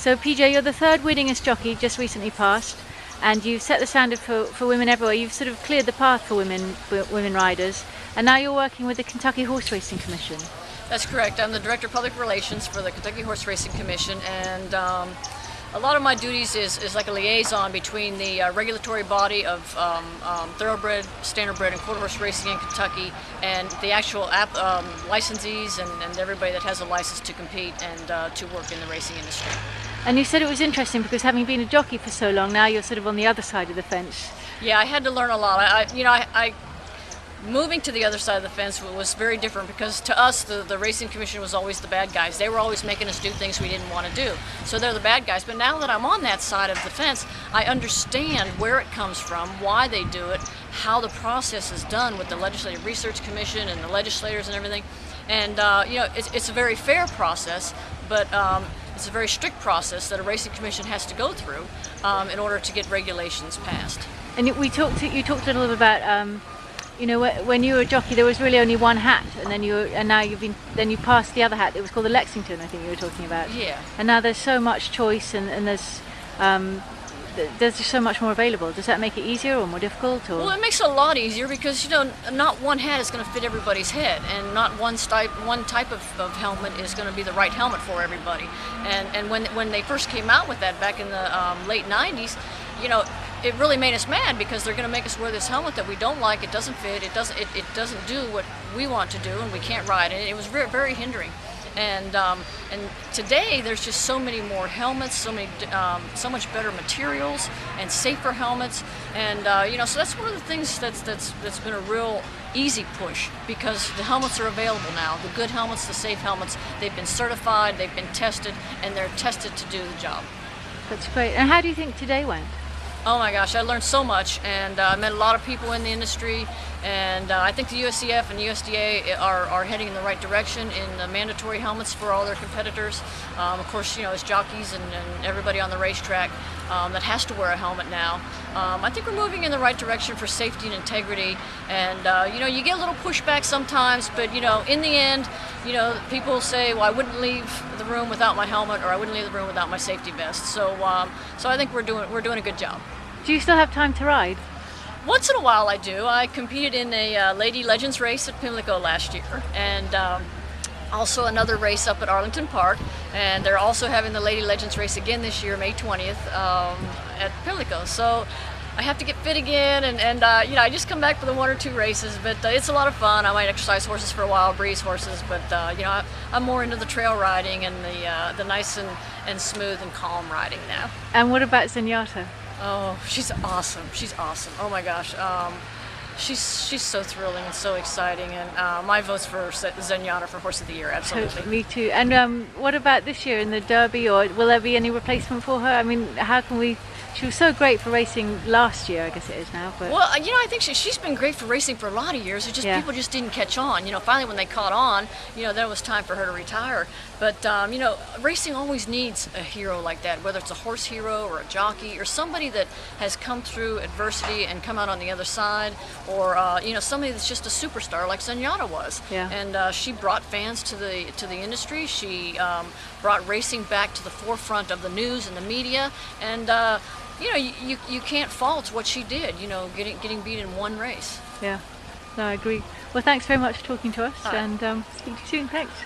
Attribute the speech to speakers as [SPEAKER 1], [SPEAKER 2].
[SPEAKER 1] So PJ, you're the third winningest jockey just recently passed, and you've set the standard for women everywhere. You've sort of cleared the path for women riders, and now you're working with the Kentucky Horse Racing Commission.
[SPEAKER 2] That's correct. I'm the Director of Public Relations for the Kentucky Horse Racing Commission, and a lot of my duties is like a liaison between the regulatory body of thoroughbred, standardbred, and quarter horse racing in Kentucky, and the actual licensees and everybody that has a license to compete and to work in the racing industry.
[SPEAKER 1] And you said it was interesting because having been a jockey for so long, now you're sort of on the other side of the fence.
[SPEAKER 2] Yeah, I had to learn a lot. Moving to the other side of the fence was very different because to us, the Racing Commission was always the bad guys. They were always making us do things we didn't want to do. So they're the bad guys. But now that I'm on that side of the fence, I understand where it comes from, why they do it, how the process is done with the Legislative Research Commission and the legislators and everything. And it's a very fair process, but it's a very strict process that a Racing Commission has to go through in order to get regulations passed. And
[SPEAKER 1] you talked a little bit about when you were a jockey, there was really only one hat, and now you passed the other hat. It was called the Lexington, I think you were talking about.
[SPEAKER 2] Yeah.
[SPEAKER 1] And now there's so much choice, and there's just so much more available. Does that make it easier or more difficult? Or?
[SPEAKER 2] Well, it makes it a lot easier because not one hat is going to fit everybody's head, and not one type of helmet is going to be the right helmet for everybody. And when they first came out with that back in the late '90s, it really made us mad because they're going to make us wear this helmet that we don't like. It doesn't fit. It doesn't do what we want to do, and we can't ride. And it was very, very hindering. And today there's just so many more helmets, so much better materials and safer helmets. And so that's one of the things that's been a real easy push because the helmets are available now. The good helmets, the safe helmets. They've been certified, they've been tested, and they're tested to do the job.
[SPEAKER 1] That's great. And how do you think today went?
[SPEAKER 2] Oh my gosh, I learned so much, and I met a lot of people in the industry, and I think the USCF and the USDA are heading in the right direction in the mandatory helmets for all their competitors. Of course, as jockeys and everybody on the racetrack that has to wear a helmet now. I think we're moving in the right direction for safety and integrity, and you get a little pushback sometimes, but in the end, people say, well, I wouldn't leave the room without my helmet, or I wouldn't leave the room without my safety vest. So I think we're doing a good job.
[SPEAKER 1] Do you still have time to ride?
[SPEAKER 2] Once in a while I do. I competed in a Lady Legends race at Pimlico last year, and also another race up at Arlington Park, and they're also having the Lady Legends race again this year, May 20th, at Pimlico. So I have to get fit again, and I just come back for the one or two races, but it's a lot of fun. I might exercise horses for a while, breeze horses, but I'm more into the trail riding and the nice and smooth and calm riding now.
[SPEAKER 1] And what about Zenyatta?
[SPEAKER 2] Oh, she's awesome. She's awesome. Oh my gosh. She's so thrilling and so exciting, and my vote's for Zenyatta for Horse of the Year, absolutely.
[SPEAKER 1] Me too. And what about this year in the Derby, or will there be any replacement for her? I mean, how can we... She was so great for racing last year, I guess it is now. But
[SPEAKER 2] well, I think she's been great for racing for a lot of years. It just people just didn't catch on. Finally when they caught on, then it was time for her to retire. But racing always needs a hero like that, whether it's a horse hero or a jockey or somebody that has come through adversity and come out on the other side, or somebody that's just a superstar like Zenyatta was.
[SPEAKER 1] Yeah.
[SPEAKER 2] And she brought fans to the industry. She brought racing back to the forefront of the news and the media, and you can't fault what she did, getting beat in one race.
[SPEAKER 1] Yeah, no, I agree. Well, thanks very much for talking to us, and speak to you soon. Thanks.